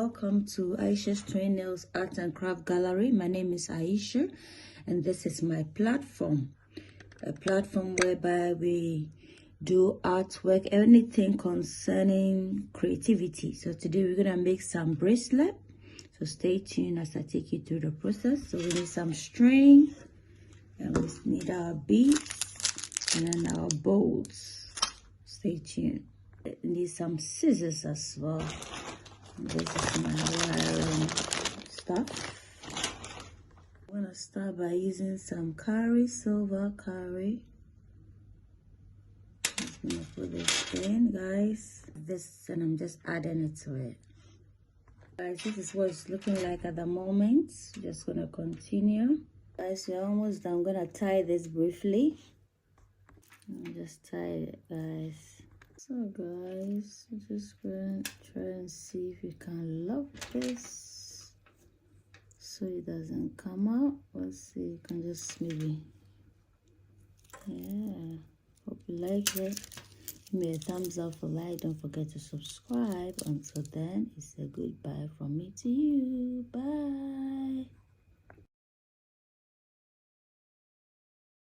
welcome to Ayesha's Twin Nails Art and Craft Gallery. My name is Ayesha and this is my platform. A platform whereby we do artwork, anything concerning creativity. So today we're gonna make some bracelet. So stay tuned as I take you through the process. So we need some string and we need our beads and then our bolts. Stay tuned. We need some scissors as well. This is my wiring stuff. I'm gonna start by using some silver curry. Just gonna put this in, guys. And I'm just adding it to it. Guys, this is what it's looking like at the moment. Just gonna continue. Guys, we're almost done. I'm gonna tie this briefly. I'll just tie it, guys. So guys, I'm just gonna try and see if we can lock this so it doesn't come out. Let's see, you can just maybe, yeah. Hope you like it. Give me a thumbs up for like. Don't forget to subscribe. Until then, it's a goodbye from me to you. Bye.